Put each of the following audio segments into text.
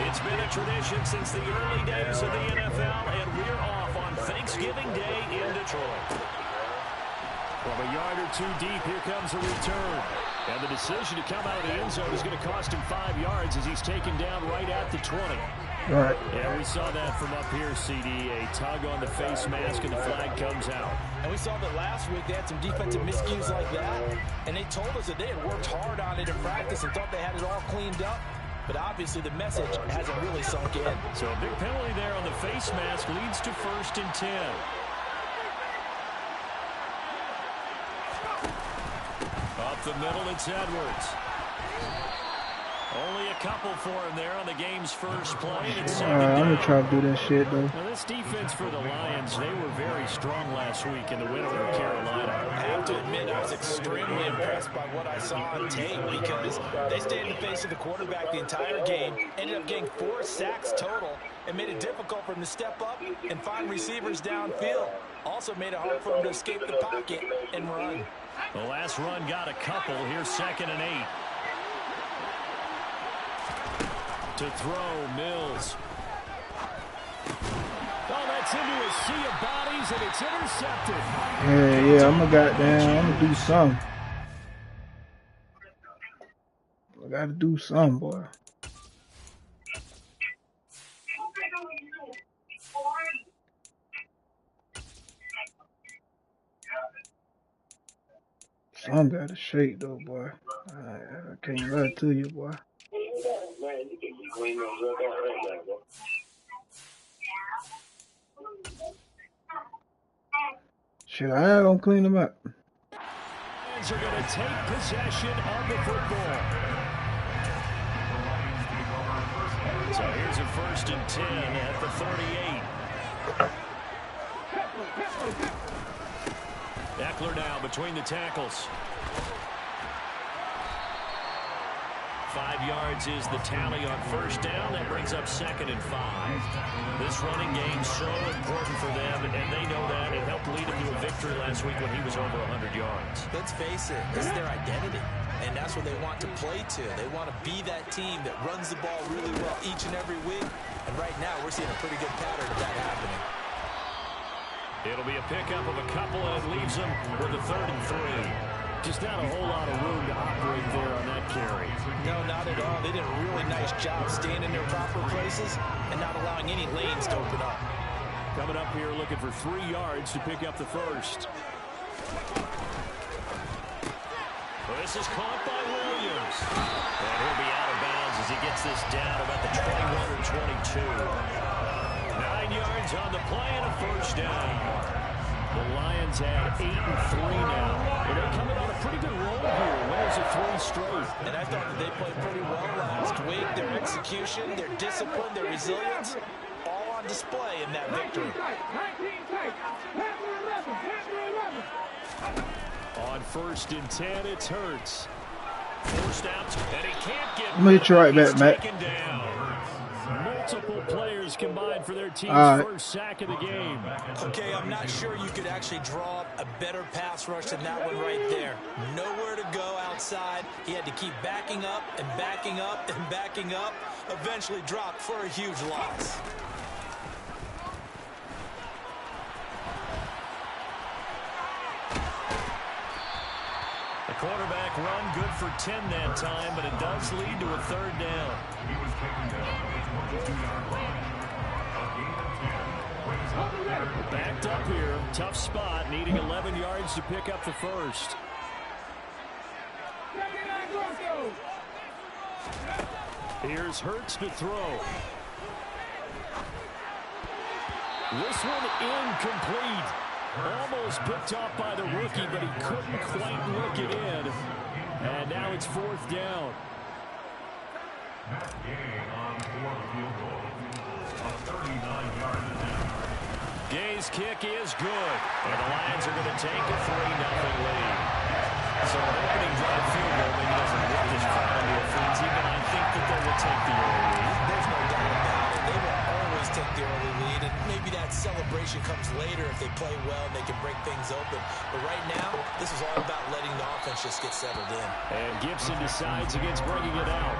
It's been a tradition since the early days of the NFL, and we're off on Thanksgiving Day in Detroit. From a yard or two deep, here comes a return. And the decision to come out of the end zone is going to cost him 5 yards as he's taken down right at the 20. All right. Yeah, we saw that from up here, CD. A tug on the face mask, and the flag comes out. And we saw that last week. They had some defensive miscues like that. And they told us that they had worked hard on it in practice and thought they had it all cleaned up. But obviously the message hasn't really sunk in. So a big penalty there on the face mask leads to 1st and 10. Up the middle, it's Edwards. Only a couple for him there on the game's first play. I'm going to try to do that shit, though. Now, this defense for the Lions, they were very strong last week in the win over Carolina. I have to admit, I was extremely impressed by what I saw on tape because they stayed in the face of the quarterback the entire game, ended up getting 4 sacks total, and made it difficult for him to step up and find receivers downfield. Also made it hard for him to escape the pocket and run. The last run got a couple. Here's 2nd and 8. To throw, Mills. Oh, that's into a sea of bodies, and it's intercepted. Yeah, I'm going to do something. I got to do something, boy. Some got to shake, though, boy. I can't lie to you, boy. Shit, I ain't gonna clean them up. Lions are going to take possession of the football. So here's a 1st and 10 at the 38. Eckler now between the tackles. 5 yards is the tally on 1st down. That brings up 2nd and 5. This running game so important for them, and they know that. It helped lead him to a victory last week when he was over 100 yards. Let's face it, this is their identity, and that's what they want to play to. They want to be that team that runs the ball really well each and every week, and right now we're seeing a pretty good pattern of that happening. It'll be a pickup of a couple, and it leaves them with a 3rd and 3. Just not a whole lot of room to operate there on that carry. No, not at all. They did a really nice job staying in their proper places and not allowing any lanes to open up. Coming up here looking for 3 yards to pick up the 1st. Well, this is caught by Williams. And he'll be out of bounds as he gets this down about the 21 or 22. 9 yards on the play and a 1st down. The Lions had 8 and 3 now. And they're coming on a pretty good roll here. Winners of 3 straight. And I thought that they played pretty well last week. Their execution, their discipline, their resilience, all on display in that victory. On 1st and 10, it's Hurts. Forced out, and he can't get. I'm gonna hit you right back, Matt. Taken down. Multiple players combined for their team's first sack of the game. Okay, I'm not sure you could actually draw up a better pass rush than that one right there. Nowhere to go outside. He had to keep backing up and backing up and backing up. Eventually dropped for a huge loss. The quarterback run good for 10 that time, but it does lead to a 3rd down. Backed up here, tough spot, needing 11 yards to pick up the 1st. Here's Hurts to throw. This one incomplete. Almost picked off by the rookie, but he couldn't quite work it in. And now it's 4th down. Gay's kick is good. And the Lions are going to take a 3-0 lead. So an opening drive field goal maybe doesn't work this crowd into a frenzy, but I think that they will take the early lead. There's no doubt about it. They will always take the early lead, and maybe that celebration comes later if they play well and they can break things open. But right now, this is all about letting the offense just get settled in. And Gibson decides against bringing it out.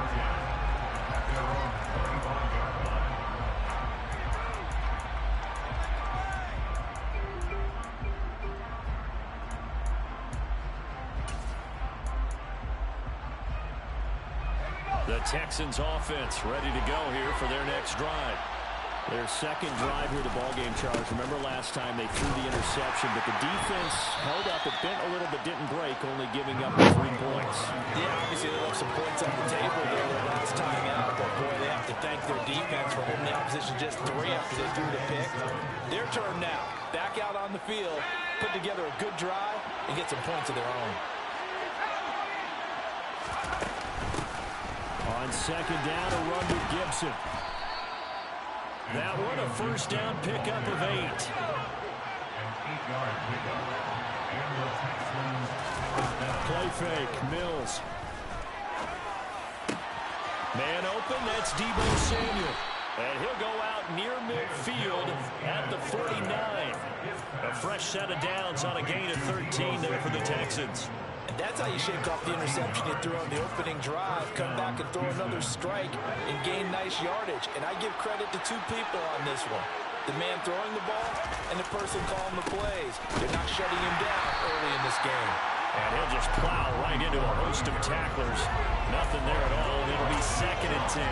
The Texans offense ready to go here for their next drive. Their second drive here of the ballgame, Charles. Remember last time they threw the interception, but the defense held up. It bent a little but didn't break, only giving up 3 points. Yeah, obviously they left some points on the table there their last time out, but boy, they have to thank their defense for holding the opposition just 3 after they threw the pick. Their turn now. Back out on the field, put together a good drive, and get some points of their own. On second down, a run to Gibson. That one, a first down pickup of 8. Play fake, Mills. Man open, that's Deebo Samuel. And he'll go out near midfield at the 49. A fresh set of downs on a gain of 13 there for the Texans. And that's how you shake off the interception you threw on the opening drive, come back and throw another strike and gain nice yardage. And I give credit to 2 people on this one. The man throwing the ball and the person calling the plays. They're not shutting him down early in this game. And he'll just plow right into a host of tacklers. Nothing there at all, and it'll be 2nd and 10.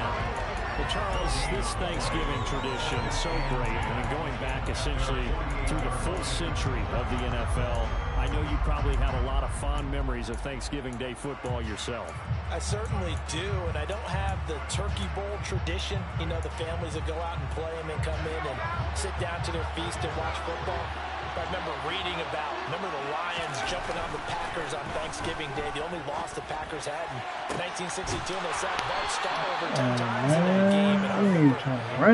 Well, Charles, this Thanksgiving tradition is so great. I mean, going back essentially through the full century of the NFL, I know you probably have a lot of fond memories of Thanksgiving Day football yourself. I certainly do, and I don't have the Turkey Bowl tradition. You know, the families that go out and play and then come in and sit down to their feast and watch football. I remember reading remember the Lions jumping on the Packers on Thanksgiving Day. The only loss the Packers had in 1962, and they sacked Bart Starr over 10 times in that game. And I remember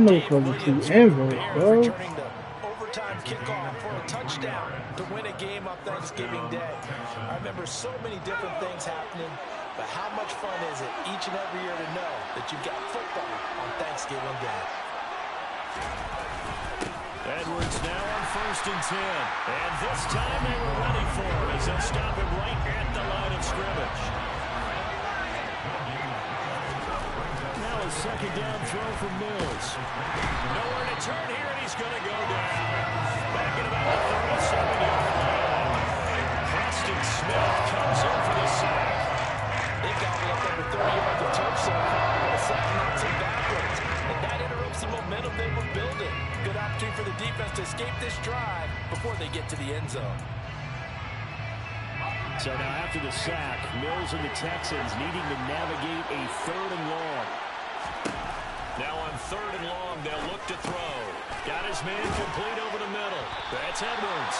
Dave Williams returning the overtime kickoff for a touchdown to win a game on Thanksgiving Day. I remember so many different things happening, but how much fun is it each and every year to know that you've got football on Thanksgiving Day? Edwards now on 1st and 10. And this time they were ready for him as they'll stop him right at the line of scrimmage. Now a 2nd down throw for Mills. Nowhere to turn here, and he's going to go down. Back at about the 37-yard line. Preston Smith comes in for the sack. They've gobbled up over 30 yards of turf so far, but a sack knocks him backwards. And that interrupts the momentum they were building. Good opportunity for the defense to escape this drive before they get to the end zone. So now after the sack, Mills and the Texans needing to navigate a 3rd and long. Now on 3rd and long, they'll look to throw. Got his man complete over the middle. That's Edwards.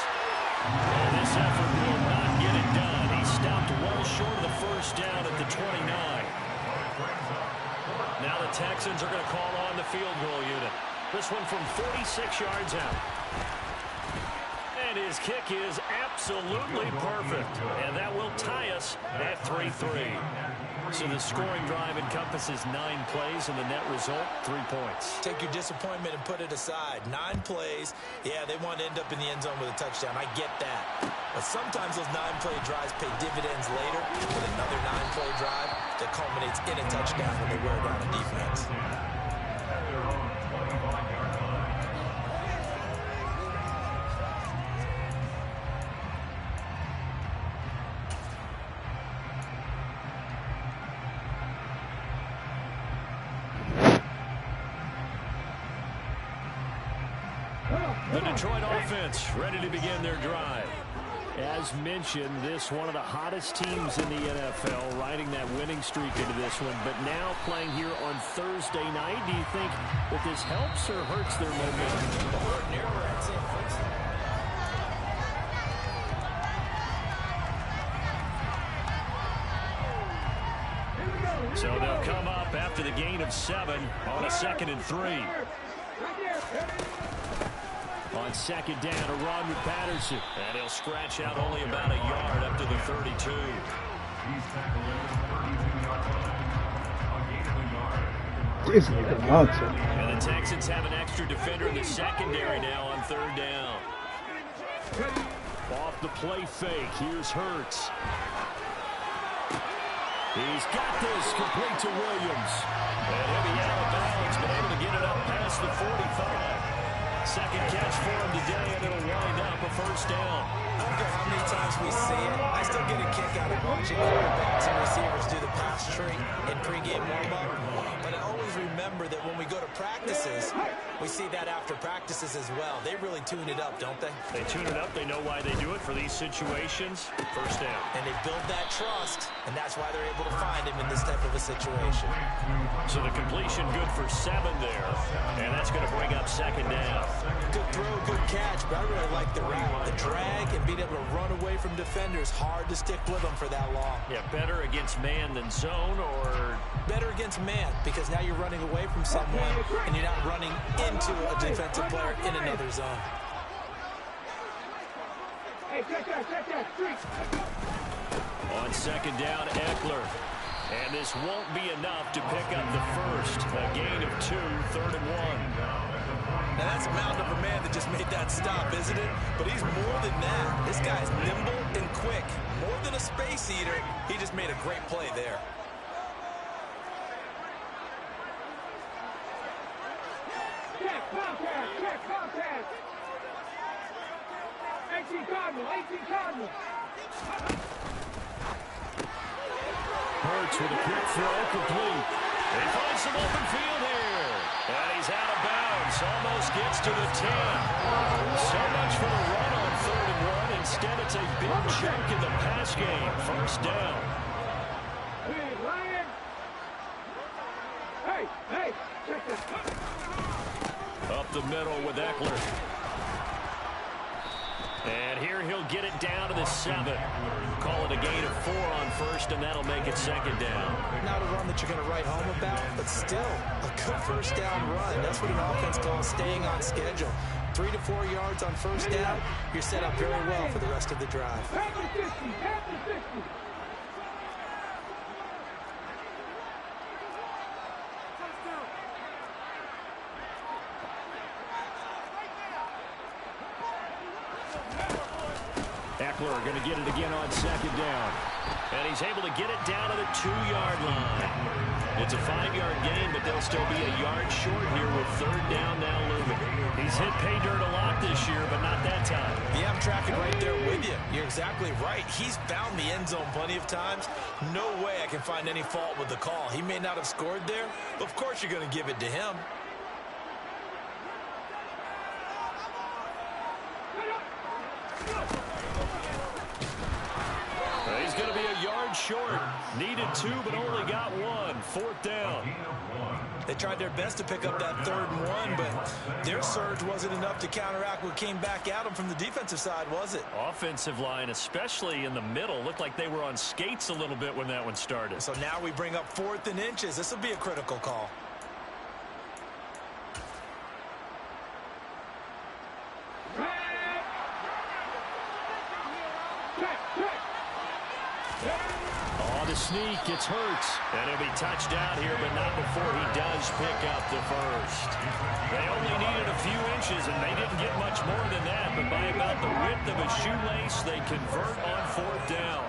And this effort will not get it done. He stopped well short of the first down at the 29. Now the Texans are going to call on the field goal unit. This one from 46 yards out. And his kick is absolutely perfect. And that will tie us at 3-3. So the scoring drive encompasses 9 plays, and the net result, 3 points. Take your disappointment and put it aside. 9 plays. Yeah, they want to end up in the end zone with a touchdown. I get that. But sometimes those 9-play drives pay dividends later with another 9-play drive that culminates in a touchdown when they wear down a defense. The Detroit offense ready to begin their drive. As mentioned, this one of the hottest teams in the NFL, riding that winning streak into this one, but now playing here on Thursday night. Do you think that this helps or hurts their momentum? So they'll come up after the gain of 7 on a 2nd and 3. On 2nd down, a run with Patterson. And he'll scratch out only about a yard up to the 32. And the Texans have an extra defender in the secondary now on 3rd down. Off the play fake, here's Hurts. He's got this complete to Williams. And he'll be out of bounds, but able to get it up past the 45. Second catch for him today, and it'll wind up a first down. I don't care how many times we see it. I still get a kick out of watching quarterbacks and receivers do the pass tree in pregame warm-up, but I always remember that when we go to practices, we see that after practices as well. They really tune it up, don't they? They tune it up. They know why they do it for these situations. First down. And they build that trust, and that's why they're able to find him in this type of a situation. So the completion good for 7 there, and that's going to bring up second down. Good throw, good catch, but I really like the route. The drag and being able to run away from defenders, hard to stick with them for that long. Yeah, better against man than zone, or better against man, because now you're running away from someone and you're not running into a defensive player in another zone. On second down, Eckler. And this won't be enough to pick up the first. A gain of 2, 3rd and 1. Now that's a mountain of a man that just made that stop, isn't it? But he's more than that. This guy's nimble and quick. More than a space eater, he just made a great play there. Check contact. 18 Cardinal. Hurts with a quick throw, complete. He finds some open field here. And he's out of bounds. Almost gets to the 10. So much for the run on 3rd and 1. Instead, it's a big chunk in the pass game. First down. Hey, Ryan. Hey, check this. Up the middle with Eckler. And here he'll get it down to the 7. Call it a gain of 4 on first, and that'll make it second down. Not a run that you're going to write home about, but still a good first down run. That's what an offense calls staying on schedule. 3 to 4 yards on first down, you're set up very well for the rest of the drive. Eckler going to get it again on second down. And he's able to get it down to the 2-yard line. It's a 5-yard gain, but they'll still be a yard short here with 3rd down now looming. He's hit pay dirt a lot this year, but not that time. Yeah, I'm tracking right there with you. You're exactly right. He's found the end zone plenty of times. No way I can find any fault with the call. He may not have scored there, but of course you're going to give it to him. He's going to be a yard short. Needed 2, but only got 1. 4th down. They tried their best to pick up that 3rd and 1, but their surge wasn't enough to counteract what came back at them from the defensive side, was it? Offensive line, especially in the middle, looked like they were on skates a little bit when that one started. So now we bring up 4th and inches. This will be a critical call. The sneak, it's Hurts. And he'll be touched out here, but not before he does pick up the first. They only needed a few inches, and they didn't get much more than that. But by about the width of a shoelace, they convert on 4th down.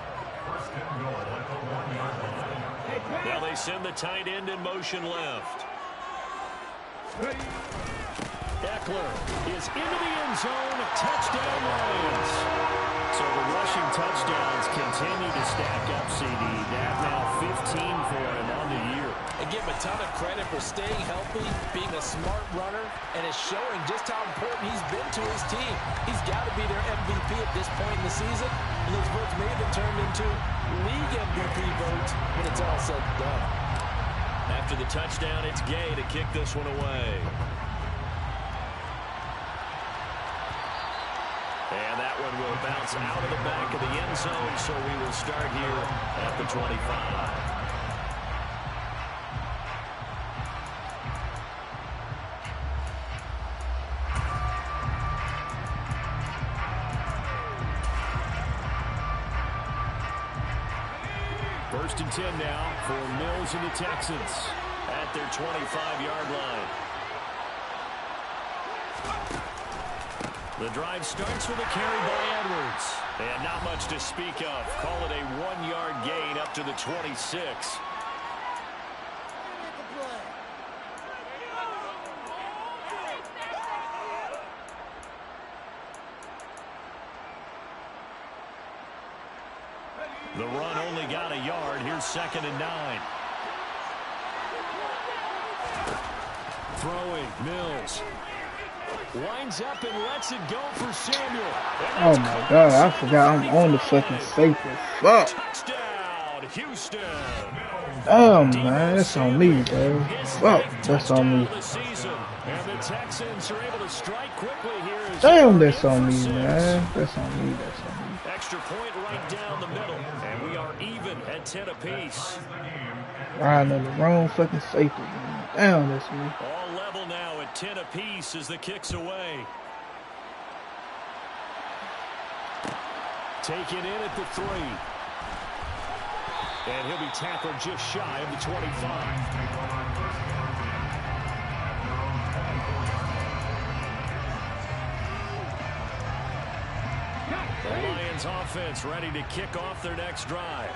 Now they send the tight end in motion left. Eckler is into the end zone. Touchdown, Lions. So the rushing touchdowns continue to stack up, CD. Now 15 for him on the year. And give him a ton of credit for staying healthy, being a smart runner, and it's showing just how important he's been to his team. He's got to be their MVP at this point in the season, and those votes may have been turned into league MVP votes when it's all said and done. After the touchdown, it's Gay to kick this one away. And that one will bounce out of the back of the end zone, so we will start here at the 25. First and 10 now for Mills and the Texans at their 25-yard line. The drive starts with a carry by Edwards. And not much to speak of. Call it a 1-yard gain up to the 26. The run only got a yard. Here's 2nd and 9. Throwing, Mills. Winds up and lets it go for Samuel. Oh my God, I forgot I'm on the fucking safety. Fuck. Touchdown, Houston. Damn, man, that's on me, bro. Fuck, that's on me. And the Texans are able to strike quickly here. Damn, that's on me, man. That's on me, that's on me. Extra point right down the middle. And we are even at 10 apiece. Riding on the wrong fucking safety, man. Damn, that's me. All level now at 10 apiece as the kick's away. Taken in at the 3. And he'll be tackled just shy of the 25. The Lions offense ready to kick off their next drive.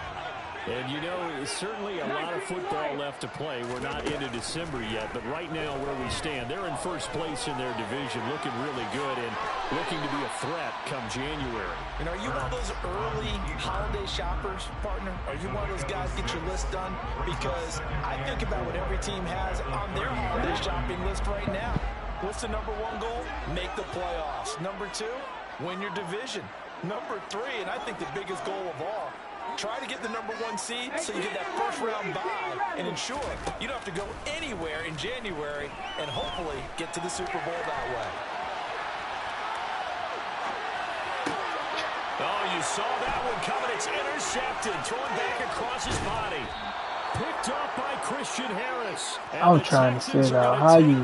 And you know, certainly a lot of football left to play. We're not into December yet, but right now where we stand, they're in first place in their division, looking really good and looking to be a threat come January. And are you one of those early holiday shoppers, partner? Are you one of those guys get your list done? Because I think about what every team has on their holiday shopping list right now. What's the number 1 goal? Make the playoffs. Number 2, win your division. Number 3, and I think the biggest goal of all, try to get the number 1 seed so you get that first round bye and ensure you don't have to go anywhere in January and hopefully get to the Super Bowl that way. Oh, you saw that one coming. It's intercepted. Thrown back across his body. Picked up by Christian Harris. I'm trying to figure out how you,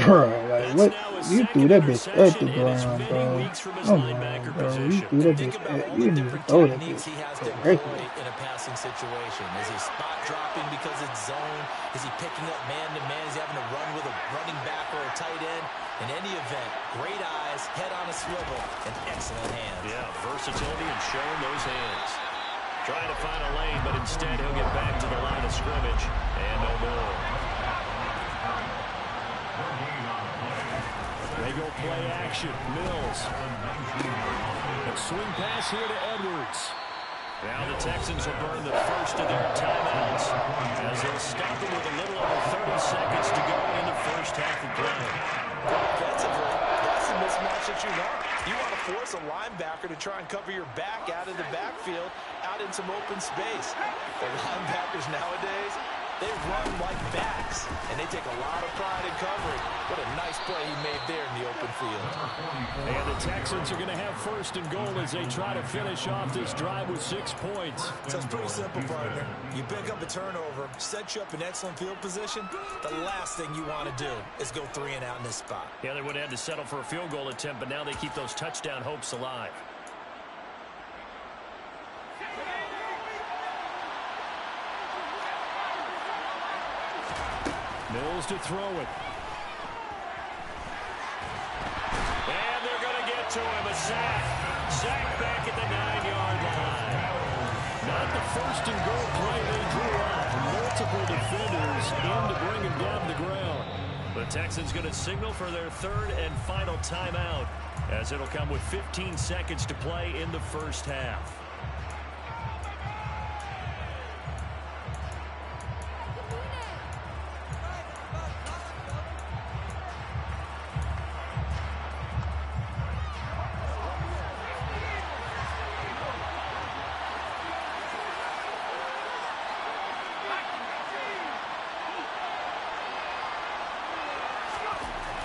bro, like what, you threw that bitch at the ground, bro. Come on, bro, you threw that bitch at, you didn't even throw that bitch correctly. In a passing situation, is he spot dropping because it's zone? Is he picking up man-to-man? Is he having to run with a running back or a tight end? In any event, great eyes, head on a swivel, and excellent hands. Yeah, versatility and showing those hands. Trying to find a lane, but instead he'll get back to the line of scrimmage. And no more. They go play action. Mills. A swing pass here to Edwards. Now the Texans will burn the first of their timeouts as they'll stop it with a little over 30 seconds to go in the first half of play. Offensively, that's the mismatch that you want. You want to force a linebacker to try and cover your back out of the backfield, out in some open space. The linebackers nowadays, they run like backs, and they take a lot of pride in covering. What a nice play he made there in the open field. And the Texans are going to have first and goal as they try to finish off this drive with 6 points. So it's pretty simple, partner. You pick up a turnover, set you up in excellent field position. The last thing you want to do is go 3 and out in this spot. Yeah, they would have had to settle for a field goal attempt, but now they keep those touchdown hopes alive. Mills to throw it. And they're going to get to him. A sack. Sack back at the 9-yard line. Not the first and goal play they drew up. Multiple defenders in to bring him down to the ground. The Texans going to signal for their 3rd and final timeout as it'll come with 15 seconds to play in the first half.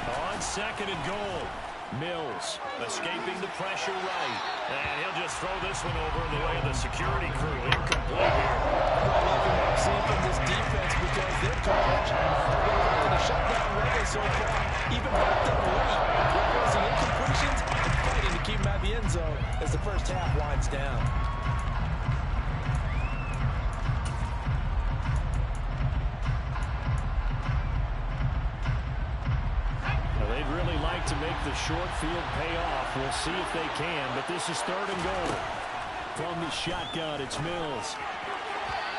On 2nd and goal, Mills escaping the pressure right. And he'll just throw this one over the way of the security crew. Incomplete here. I love what I'm seeing from this defense because their coverage, they're in the shutdown level so far, even backed up late. They're forcing incompletions and fighting to keep them out of the end zone as the first half winds down. They'd really like to make the short field pay off. We'll see if they can, but this is 3rd and goal. From the shotgun, it's Mills.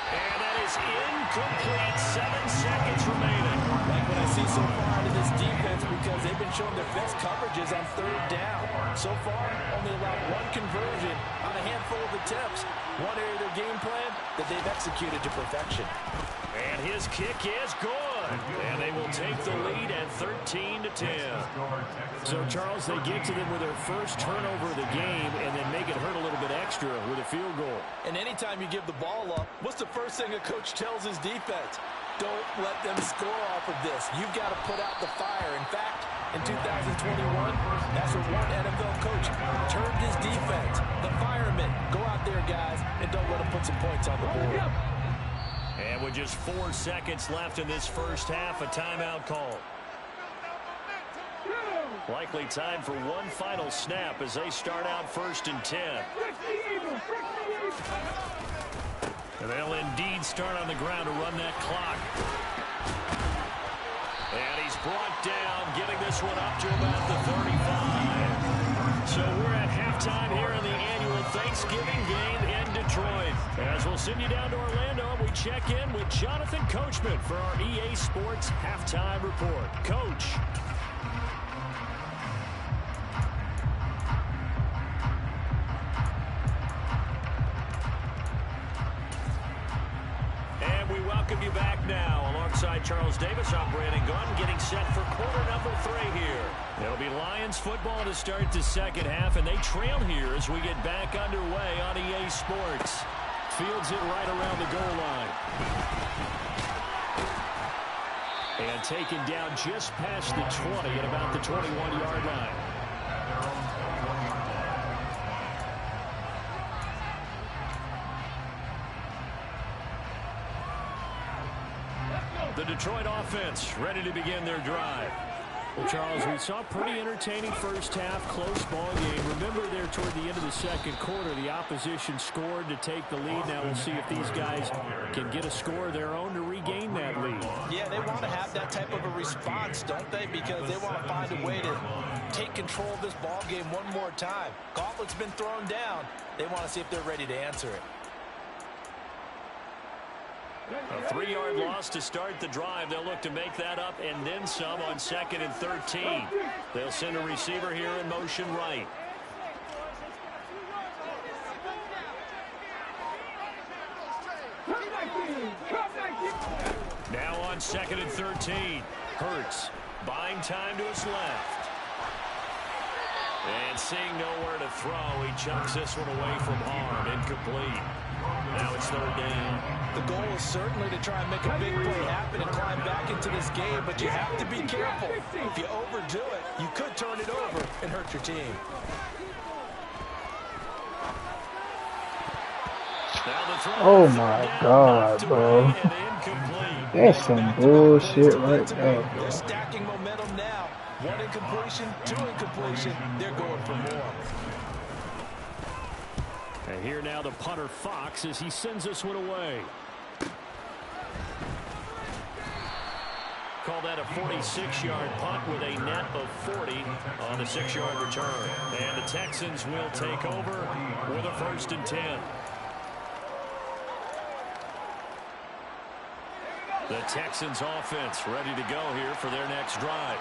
And that is incomplete. 7 seconds remaining. Like what I see so far out of this defense because they've been showing their best coverages on 3rd down. So far, only allowed 1 conversion on a handful of attempts. One area of their game plan, that they've executed to perfection. And his kick is good. And they will take the lead at 13-10. So, Charles, they get to them with their first turnover of the game and then make it hurt a little bit extra with a field goal. And anytime you give the ball up, what's the first thing a coach tells his defense? Don't let them score off of this. You've got to put out the fire. In fact, in 2021, that's what one NFL coach turned his defense. The firemen. Go out there, guys, and don't let them put some points on the board. And with just 4 seconds left in this first half, a timeout call. Likely time for one final snap as they start out 1st and 10. And they'll indeed start on the ground to run that clock. And he's brought down, getting this one up to about the 35. So we're at halftime here in the annual Thanksgiving game in Detroit. As we'll send you down to Orlando, we check in with Jonathan Coachman for our EA Sports Halftime Report. Coach. And we welcome you back now. Alongside Charles Davis, I'm Brandon Gunn, getting set for quarter number 3 here. It'll be Lions football to start the second half, and they trail here as we get back underway on EA Sports. Fields it right around the goal line. And taken down just past the 20 at about the 21-yard line. The Detroit offense ready to begin their drive. Well, Charles, we saw a pretty entertaining first half, close ball game. Remember there toward the end of the second quarter, the opposition scored to take the lead. Now we'll see if these guys can get a score of their own to regain that lead. Yeah, they want to have that type of a response, don't they? Because they want to find a way to take control of this ball game one more time. Gauntlet's been thrown down. They want to see if they're ready to answer it. A 3-yard loss to start the drive. They'll look to make that up and then some on 2nd and 13. They'll send a receiver here in motion right. Now on 2nd and 13. Hurts buying time to his left. And seeing nowhere to throw, he chucks this one away from harm. Incomplete. Now it's 3rd down. The goal is certainly to try and make a big play happen and climb back into this game, but you have to be careful. If you overdo it, you could turn it over and hurt your team. Oh my God, bro. That's some bullshit right there. They're stacking momentum now. 1 incompletion, 2 incompletion. They're going for more. And here now the punter Fox as he sends this one away. Call that a 46-yard punt with a net of 40 on the 6-yard return. And the Texans will take over with a 1st and 10. The Texans offense ready to go here for their next drive.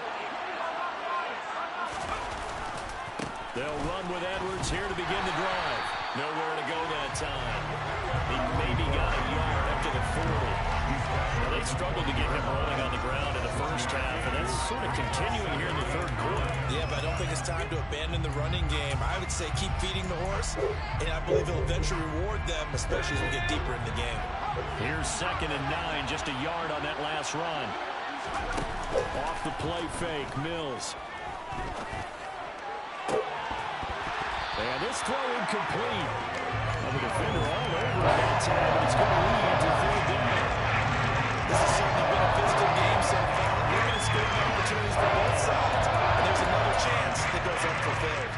They'll run with Edwards here to begin the drive. Nowhere to go that time. He maybe got a yard up to the 40. Well, they struggled to get him rolling on the ground in the first half, and that's sort of continuing here in the 3rd quarter. Yeah, but I don't think it's time to abandon the running game. I would say keep feeding the horse, and I believe he'll eventually reward them, especially as we get deeper in the game. Here's 2nd and 9, just a yard on that last run. Off the play fake, Mills. And this throw incomplete. Well, the defender all over that time, but it's going to lead to 3rd down. This has certainly been a physical game so far. Limited scoring opportunities for both sides. And there's another chance that goes unfulfilled.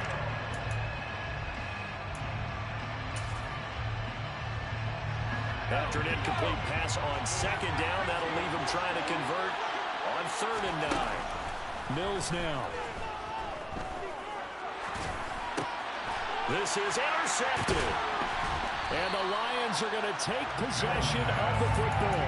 After an incomplete pass on 2nd down, that'll leave him trying to convert on 3rd and 9. Mills now. This is intercepted. And the Lions are going to take possession of the football.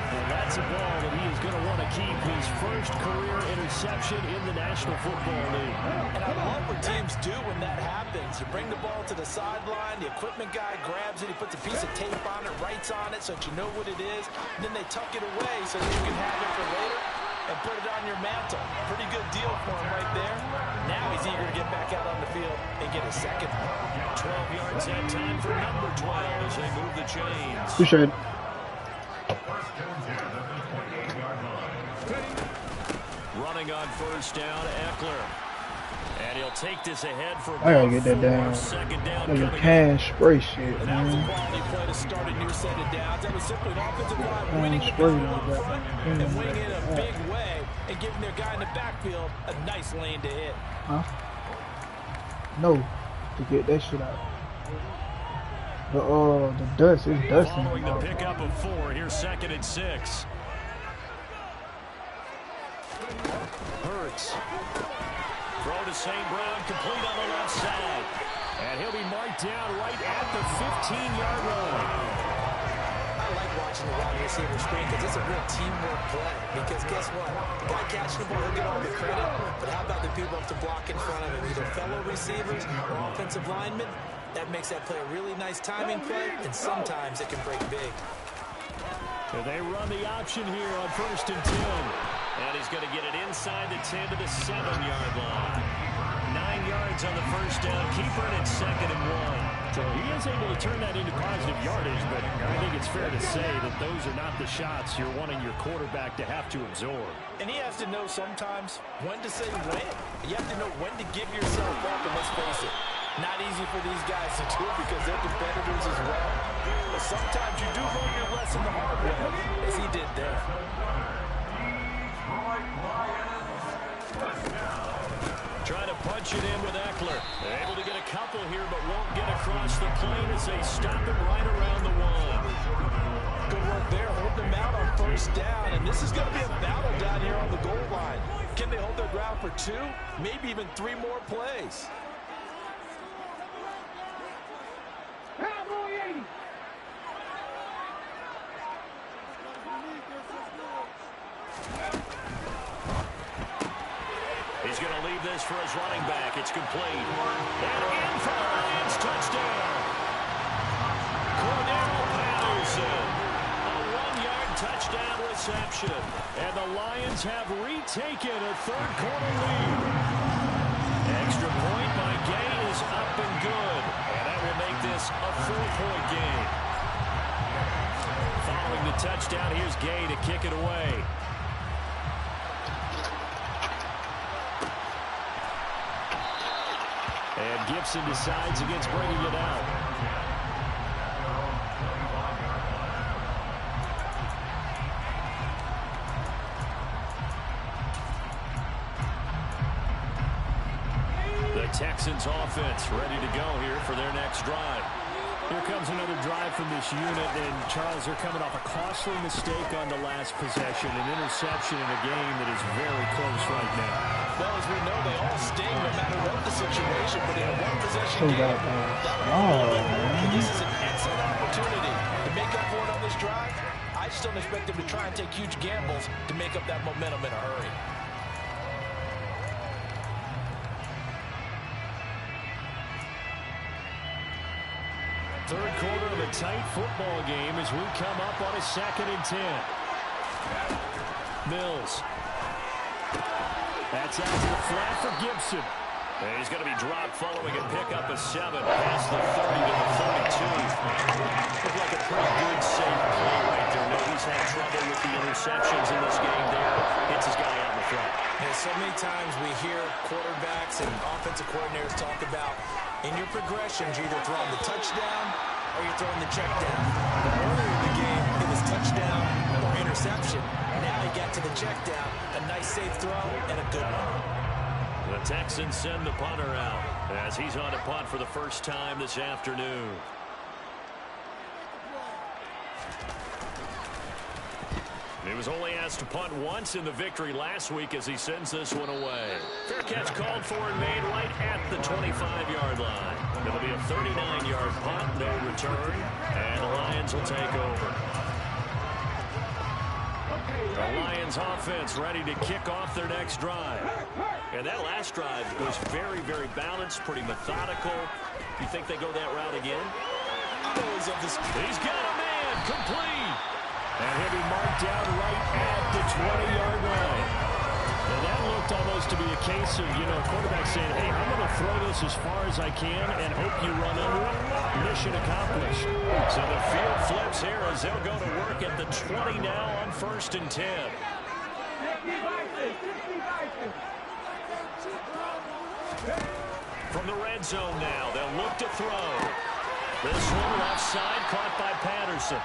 And that's a ball that he is going to want to keep, his first career interception in the National Football League. And I love what teams do when that happens. You bring the ball to the sideline, the equipment guy grabs it, he puts a piece of tape on it, writes dates on it so that you know what it is. And then they tuck it away so that you can have it for later and put it on your mantle. Pretty good deal for him right there. Now he's eager to get back out on the field and get his second. 12 yards that time for number 12 as they move the chains. Appreciate it. Running on first down, Eckler. And he'll take this ahead for I gotta get that down. second down. Like a can spray shit, And that was a man. quality play to start a new set of downs. That was simply an offensive line winning the Spray battle like up that. front and winning it a big way and giving their guy in the backfield a nice lane to hit. Huh? No, to get that shit out. The dust is dusting. Following the pickup of 4, here's 2nd and 6. Hurts. Throw to St. Brown, complete on the left side. And he'll be marked down right at the 15-yard line. I like watching the wide receiver screen because it's a real teamwork play. Because guess what? The guy catching the ball will get all the credit, but how about the people up to block in front of him, either fellow receivers or offensive linemen? That makes that play a really nice timing play, and sometimes it can break big. So they run the option here on 1st and 10. And he's going to get it inside the 10 to the 7-yard line. 9 yards on the first down. Keeper it at 2nd and 1. So he is able to turn that into positive yardage, but I think it's fair to say that those are not the shots you're wanting your quarterback to have to absorb. And he has to know sometimes when to say when. You have to know when to give yourself up, and let's face it, not easy for these guys to do because they're competitors as well. But sometimes you do learn your lesson the hard way, as he did there. Trying to punch it in with Eckler. Able to get a couple here, but won't get across the plane as they stop him right around the 1. Good work there, holding them out on first down. And this is going to be a battle down here on the goal line. Can they hold their ground for 2, maybe even 3 more plays? Cowboy 80. He's going to leave this for his running back. It's complete. And in for the Lions touchdown. Cordero Patterson. A 1-yard touchdown reception. And the Lions have retaken a third-quarter lead. Extra point by Gay is up and good. And that will make this a 4-point game. Following the touchdown, here's Gay to kick it away. And Gibson decides against bringing it out. The Texans offense ready to go here for their next drive. Here comes another drive from this unit, and Charles, they're coming off a costly mistake on the last possession, an interception in a game that is very close right now. Well, as we know, they all sting no matter what the situation, but in a one-possession game, this is an excellent opportunity to make up for it on this drive. I just don't expect them to try and take huge gambles to make up that momentum in a hurry. Third quarter of a tight football game as we come up on a 2nd and 10. Mills. That's out to the flat for Gibson. And he's going to be dropped following a pickup of 7 past the 30 to the 42. Looked like a pretty good safe play right there. No, he's had trouble with the interceptions in this game there. Hits his guy out in the front. And so many times we hear quarterbacks and offensive coordinators talk about in your progressions, you're either throwing the touchdown or you're throwing the check down. Earlier in the game, it was touchdown or interception. Now he got to the check down. A nice safe throw and a good one. The Texans send the punter out as he's on to punt for the first time this afternoon. He was only asked to punt once in the victory last week as he sends this one away. Fair catch called for and made right at the 25-yard line. It'll be a 39-yard punt, no return, and the Lions will take over. The Lions offense ready to kick off their next drive. And that last drive was very, very balanced, pretty methodical. You think they go that route again? I'm always of this. He's got a man. complete. And he'll be marked down right at the 20-yard line. And that looked almost to be a case of, quarterback saying, hey, I'm going to throw this as far as I can and hope you run under it. Mission accomplished. So the field flips here as they'll go to work at the 20 now on 1st and 10. From the red zone now, they'll look to throw. This one left side caught by Patterson.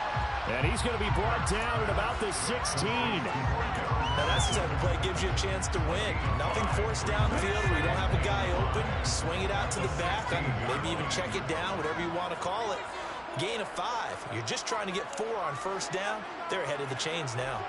And he's going to be brought down at about the 16. Now that's the type of play that gives you a chance to win. Nothing forced downfield where you don't have a guy open. Swing it out to the back, maybe even check it down, whatever you want to call it. Gain of 5. You're just trying to get 4 on 1st down. They're ahead of the chains now.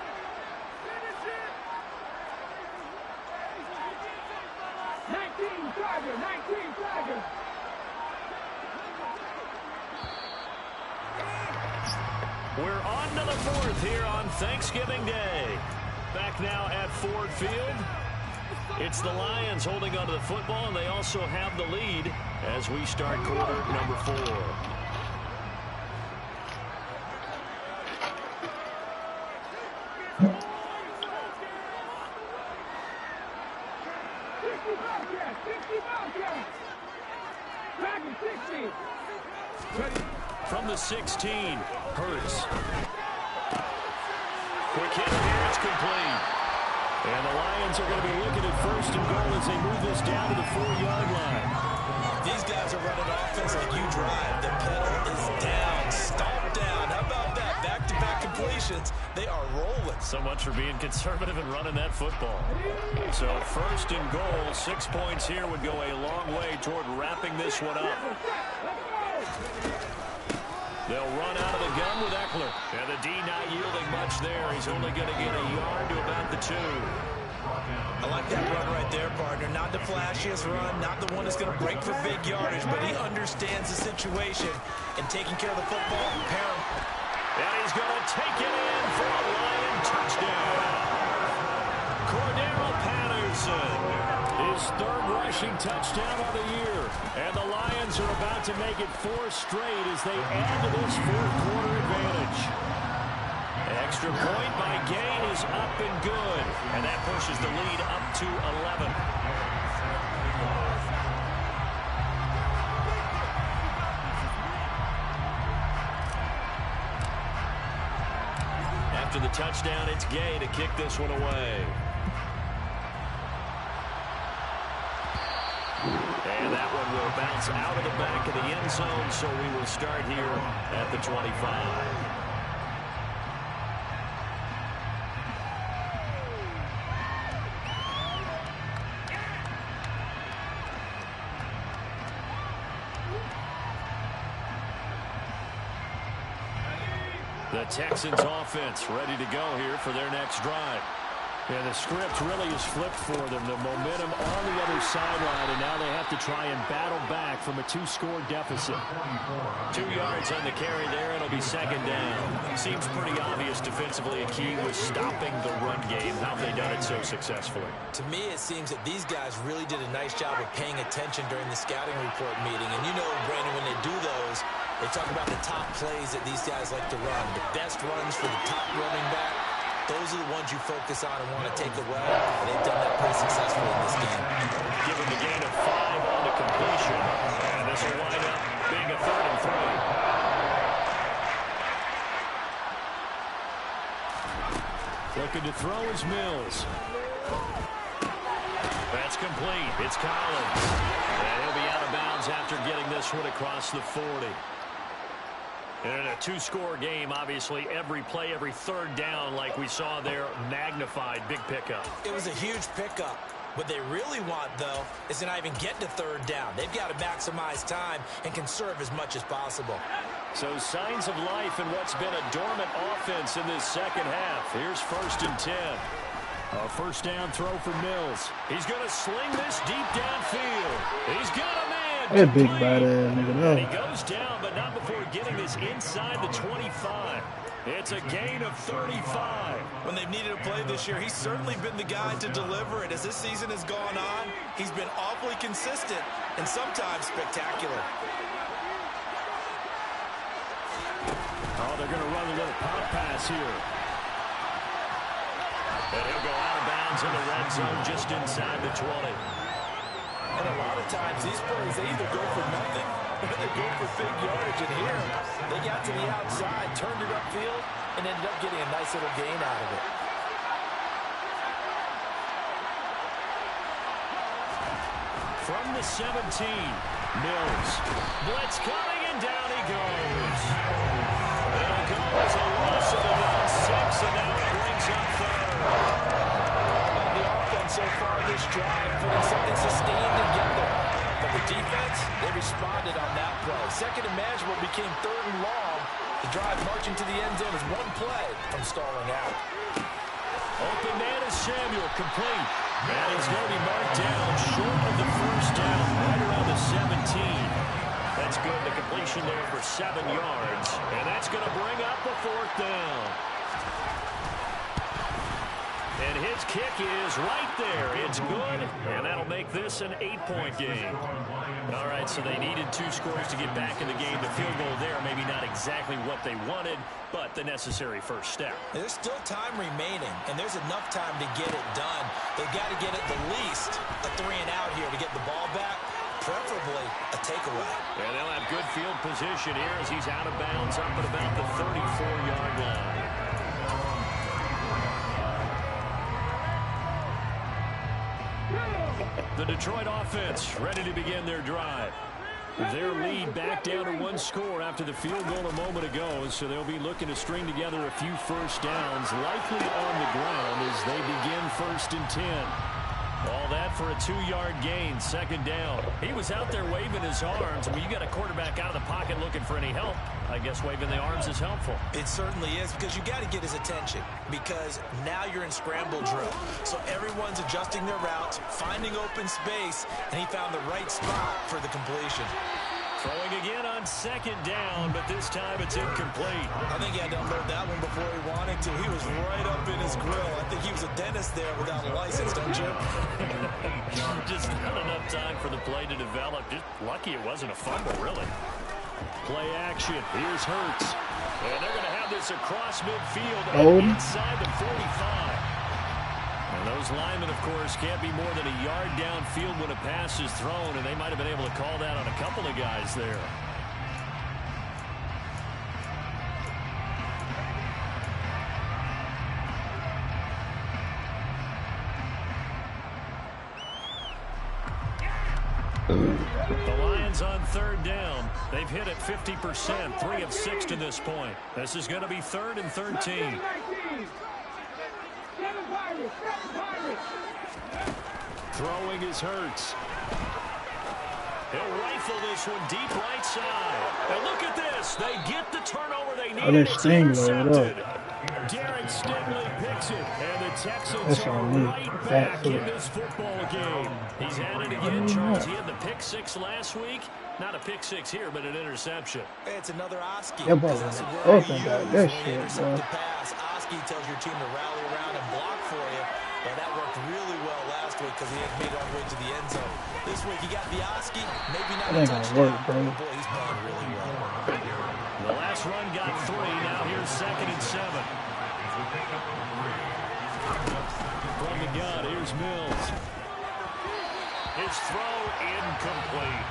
We're on to the 4th here on Thanksgiving Day. Back now at Ford Field. It's the Lions holding onto the football, and they also have the lead as we start quarter number 4. From the 16, Hurts. Quick hit here, it's complete. And the Lions are going to be looking at 1st and goal as they move this down to the 4-yard line. These guys are running offense like you drive. The pedal is down, stomped down. How about that? Back-to-back completions. They are rolling. So much for being conservative and running that football. So 1st and goal, 6 points here would go a long way toward wrapping this one up. They'll run out of the gun with Eckler. And the D not yielding much there. He's only going to get a yard to about the 2. I like that run right there, partner. Not the flashiest run, not the one that's going to break for big yardage, but he understands the situation and taking care of the football. And he's going to take it in for a Lion touchdown. Cordero Patterson. His 3rd rushing touchdown of the year. And the Lions are about to make it 4 straight as they add to this 4th quarter advantage. Extra point by Gain is up and good. And that pushes the lead up to 11. After the touchdown, it's Gay to kick this one away. And that one will bounce out of the back of the end zone, so we will start here at the 25. The Texans offense ready to go here for their next drive. Yeah, the script really is flipped for them. The momentum on the other sideline, and now they have to try and battle back from a 2-score deficit. 2 yards on the carry there. It'll be 2nd down. Seems pretty obvious defensively a key was stopping the run game. How have they done it so successfully? To me, it seems that these guys really did a nice job of paying attention during the scouting report meeting. And you know, Brandon, when they do those, they talk about the top plays that these guys like to run. The best runs for the top running back. Those are the ones you focus on and want to take away. And they've done that pretty successfully in this game. Give them a gain of 5 on the completion. And this will wind up being a 3rd and 3. Looking to throw is Mills. That's complete. It's Collins. And he'll be out of bounds after getting this one across the 40. And in a 2-score game, obviously, every play, every 3rd down, like we saw there, magnified. Big pickup. It was a huge pickup. What they really want, though, is to not even get to 3rd down. They've got to maximize time and conserve as much as possible. So signs of life in what's been a dormant offense in this second half. Here's 1st and 10. A 1st down throw for Mills. He's going to sling this deep downfield. He's got a man. That big bad ass nigga And he there. goes down, but not before getting this inside the 25. It's a gain of 35. When they've needed a play this year, he's certainly been the guy to deliver it. As this season has gone on, he's been awfully consistent and sometimes spectacular. Oh, they're going to run a little pop pass here. And he'll go out of bounds in the red zone just inside the 20. And a lot of times these plays, they either go for nothing or they go for big yardage. And here, they got to the outside, turned it upfield, and ended up getting a nice little gain out of it. From the 17, Mills. Blitz coming, and down he goes. It'll go as a loss of about 6, and now it brings up third. The offense so far this drive putting something sustained together. But the defense, they responded on that play. Second and manageable became third and long. The drive marching to the end zone is one play from stalling out. Open man is Samuel, complete. And he's going to be marked down short of the first down, right around the 17. That's good. The completion there for 7 yards. And that's going to bring up the 4th down. And his kick is right there. It's good, and that'll make this an 8-point game. All right, so they needed 2 scores to get back in the game. The field goal there, maybe not exactly what they wanted, but the necessary first step. There's still time remaining, and there's enough time to get it done. They've got to get at the least a 3-and-out here to get the ball back, preferably a takeaway. And they'll have good field position here as he's out of bounds up at about the 34-yard line. The Detroit offense ready to begin their drive. Their lead back down to 1 score after the field goal a moment ago, so they'll be looking to string together a few first downs, likely on the ground as they begin 1st and 10. All that for a 2-yard gain, 2nd down. He was out there waving his arms. When you got a quarterback out of the pocket looking for any help, I guess waving the arms is helpful. It certainly is, because you got to get his attention, because now you're in scramble drill. So everyone's adjusting their routes, finding open space, and he found the right spot for the completion. Throwing again on 2nd down, but this time it's incomplete. I think he had to unload that one before he wanted to. He was right up in his grill. I think he was a dentist there without a license, don't you? Just not enough time for the play to develop. Just lucky it wasn't a fumble, really. Play action. Here's Hurts. And they're going to have this across midfield and inside the 45. And those linemen, of course, can't be more than a yard downfield when a pass is thrown, and they might have been able to call that on a couple of guys there. The Lions on 3rd down. They've hit it 50%, 3 of 6 to this point. This is going to be 3rd and 13. Throwing is Hurts. He'll rifle this one deep right side. And look at this. They get the turnover they need. It's intercepted. Darren Stingley picks it. And the Texans are right back in this football game. He's at it again, Charles. He had the pick 6 last week. Not a pick 6 here, but an interception. It's another Oski. Yeah, bro, open that shit, bro. Oski tells your team to rally around and block for you. Well, that worked really well last week because he had made it all the way to the end zone. This week, you got the Oski, maybe not a touchdown. Work, bro. Boy, he's playing really well. The last run got 3. Now here's 2nd and 7. From the gun, here's Mills. His throw incomplete.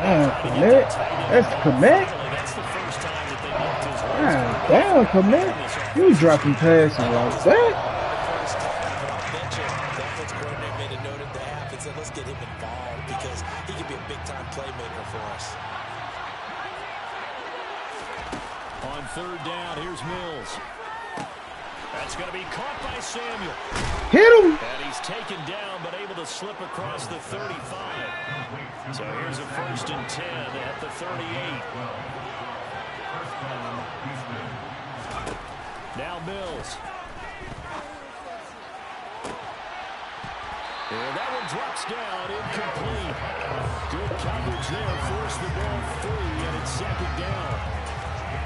Commit. That's commit. That's the first time that they looked his way. Damn, commit. You dropping passes like that? Let's get him involved because he could be a big-time playmaker for us. On 3rd down, here's Mills. That's going to be caught by Samuel. Hit him. And he's taken down, but able to slip across the 35. So here's a 1st and 10 at the 38. Now Mills. And that one drops down, incomplete. Good coverage there, forced the ball free, and it's 2nd down.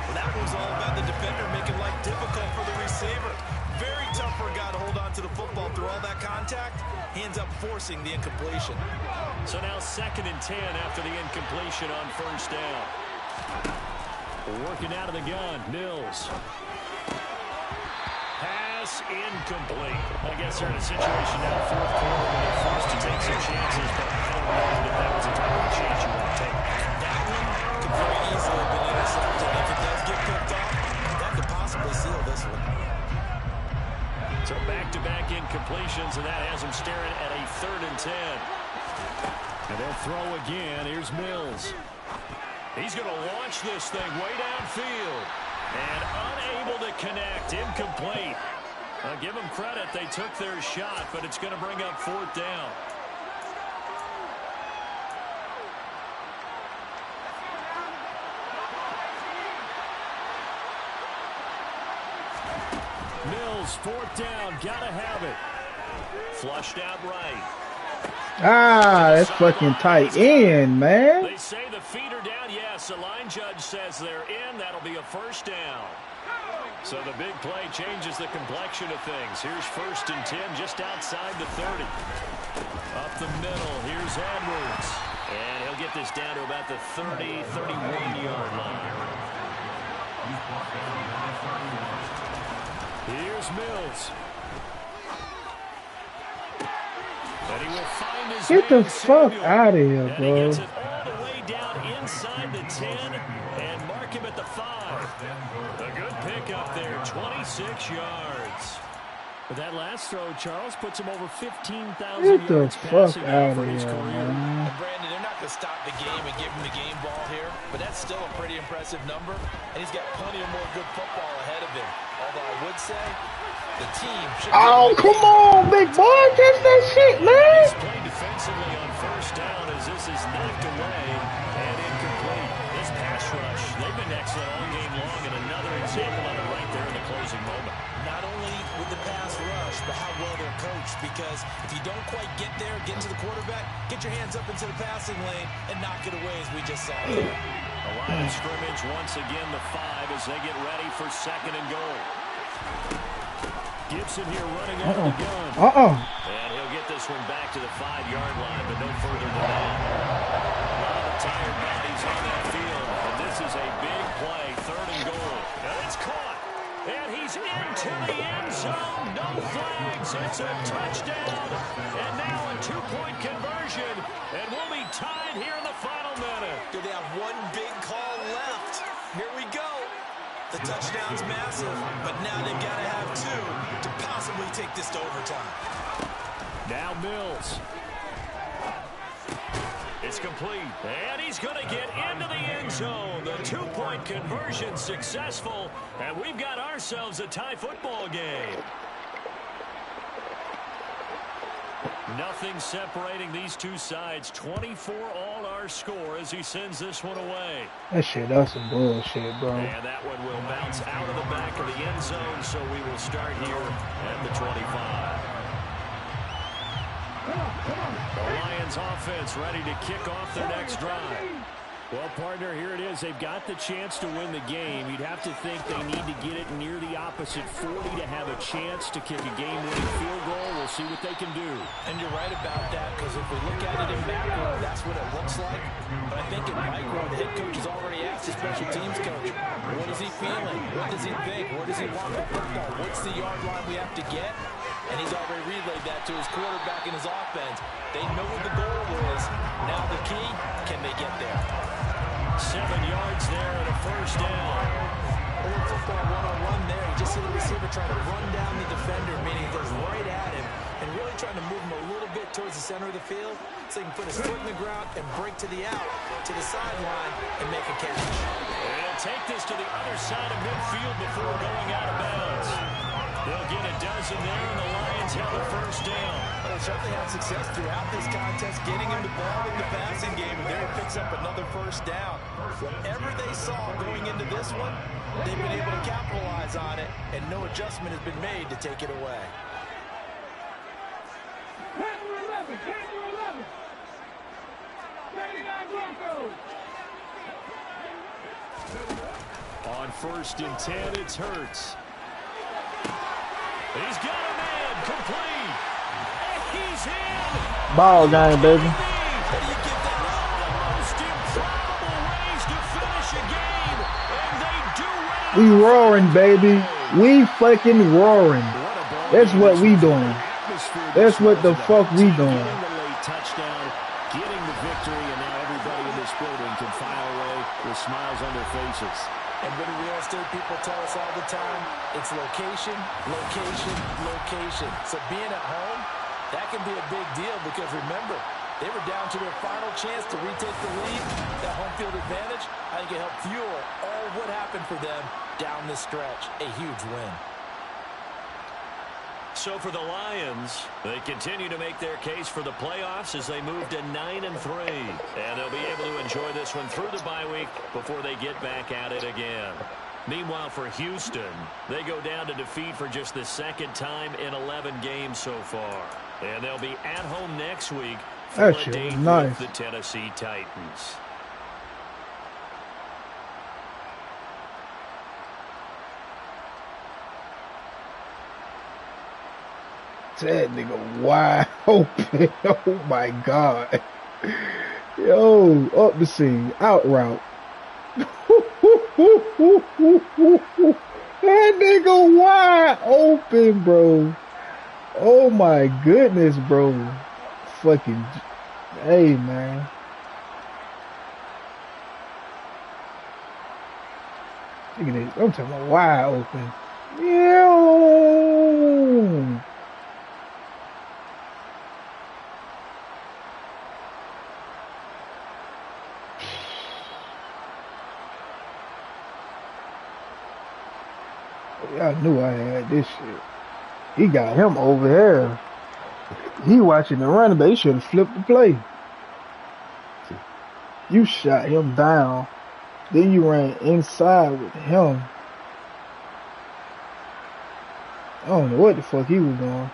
Well, that was all about the defender making life difficult for the receiver. Very tough for a guy to hold on to the football through all that contact. He ends up forcing the incompletion. So now 2nd and 10 after the incompletion on 1st down. Working out of the gun, Mills. Pass incomplete. I guess they're in a situation now, fourth quarter, where they're forced to take some chances, but I don't know that that was a type of chance you want to take. That one could very easily have been intercepted. If it does get picked off, that could possibly seal this one. So back-to-back incompletions, and that has them staring at a 3rd and 10. And they'll throw again. Here's Mills. He's going to launch this thing way downfield. And unable to connect. Incomplete. I'll give them credit. They took their shot, but it's going to bring up 4th down. Mills, 4th down. Got to have it. Flushed out right. Ah, that's fucking tight end, man. They say the feet are down. Yes, the line judge says they're in. That'll be a 1st down. So the big play changes the complexion of things. Here's 1st and 10 just outside the 30. Up the middle, here's Edwards. And he'll get this down to about the 30, 31-yard line. Here's Mills. And he will find his Get the man, fuck Samuel. out of here, And he bro. gets it all the way down inside the 10 and mark him at the 5. A good pickup there, 26 yards. But that last throw, Charles, puts him over 15,000 Get the yards fuck passing out for of his here, career. man. And Brandon, they're not going to stop the game and give him the game ball here, but that's still a pretty impressive number, and he's got plenty of more good football ahead of him. Although I would say the team should. Oh, come on, big boy. Catch that shit, man. He's playing defensively on 1st down as this is knocked away and incomplete. This pass rush, they've been excellent all game long, and another example of it right there in the closing moment. Not only with the pass rush, but how well they're coached, because if you don't quite get there, get to the quarterback, get your hands up into the passing lane and knock it away as we just saw there. A line of scrimmage once again, the 5 as they get ready for 2nd and goal. Gibson here running out of the gun. Uh-oh. And he'll get this one back to the 5-yard line, but no further than that. A lot of tired bodies on that field, and this is a big play, 3rd and goal. And it's caught, and he's into the end zone. No flags. It's a touchdown, and now a 2-point conversion, and we'll be tied here in the final minute. Do they have one big call left? Here we go. The touchdown's massive, but now they've got to have 2 to possibly take this to overtime. Now Mills. It's complete, and he's going to get into the end zone. The 2-point conversion successful, and we've got ourselves a tie football game. Nothing separating these two sides. 24 all our score as he sends this one away. That's some bullshit, bro. And that one will bounce out of the back of the end zone, so we will start here at the 25. The Lions offense ready to kick off their next drive. Well, partner, here it is. They've got the chance to win the game. You'd have to think they need to get it near the opposite 40 to have a chance to kick a game-winning field goal. We'll see what they can do. And you're right about that, because if we look at it in macro, that's what it looks like. But I think in micro, the head coach has already asked the special teams coach, what is he feeling? What does he think? Where does he want the football? What's the yard line we have to get? And he's already relayed that to his quarterback and his offense. They know what the goal is. Now the key, can they get there? 7 yards there and a 1st down. Old football 101 there. You just see the receiver trying to run down the defender, meaning he goes right at him and really trying to move him a little bit towards the center of the field so he can put his foot in the ground and break to the out, to the sideline, and make a catch. And he'll take this to the other side of midfield before going out of bounds. They'll get a dozen there, and the Lions have a 1st down. Well, they certainly had success throughout this contest, getting him the ball in the passing game, and there he picks up another 1st down. Whatever they saw going into this one, they've been able to capitalize on it, and no adjustment has been made to take it away. 10-11, 10-11. 39 Broncos. On 1st and 10, it's Hurts. He's got a man, complete. And he's in. Ball game, baby. Most improbable ways to finish a game. And We roaring, baby. We fucking roaring. That's what we doing. That's what the fuck we doing. Getting the late touchdown, getting the victory, and now everybody in this building can file away with smiles on their faces. And what real estate people tell us all the time, it's location, location, location. So being at home, that can be a big deal because remember, they were down to their final chance to retake the lead. That home field advantage, I think it helped fuel all what happened for them down the stretch. A huge win. So for the Lions, they continue to make their case for the playoffs as they move to 9-3. And they'll be able to enjoy this one through the bye week before they get back at it again. Meanwhile, for Houston, they go down to defeat for just the second time in 11 games so far. And they'll be at home next week for a date with the Tennessee Titans. That nigga wide open. Oh my God. Yo, up the scene. Out route. That nigga wide open, bro. Oh my goodness, bro. Fucking, hey, man. Look at this. I'm talking about wide open. Yo. I knew I had this shit. He got him over here. He watching the running back. He should have flipped the play. You shot him down. Then you ran inside with him. I don't know what the fuck he was doing.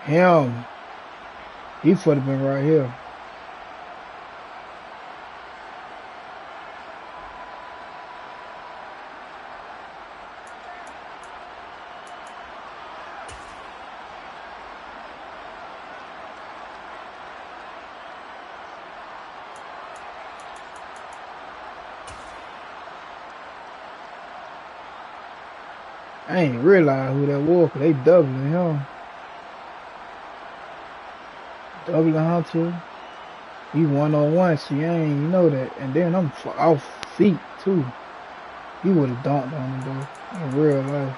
Him. He should have been right here. I ain't realize who that was, 'cause they doubling him. Doubling Hunter. He 1-on-1, see, I ain't know that. And then I'm off feet, too. He would have dunked on him, though, in real life.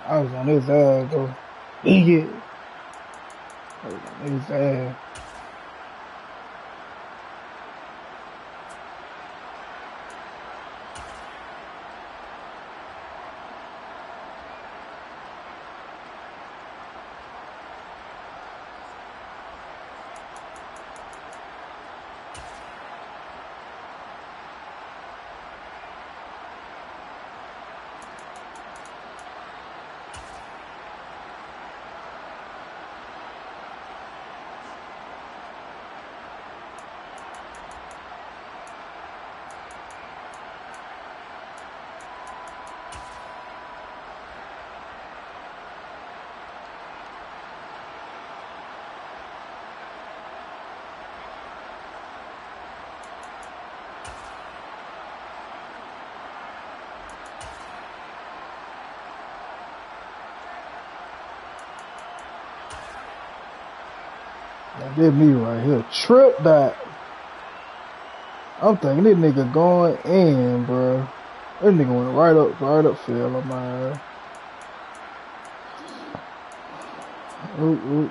I was on his ass, though. Idiot. I was on his ass. That me right here. Trip that. I'm thinking this nigga going in, bro. This nigga went right up field on my ass. Ooh.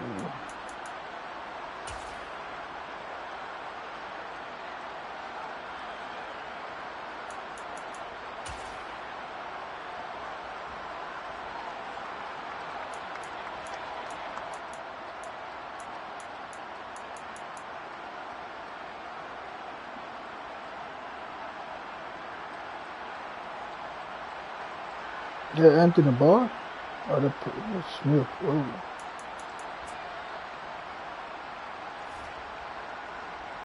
That Anthony Barr? Oh, that's Smith. Whoa.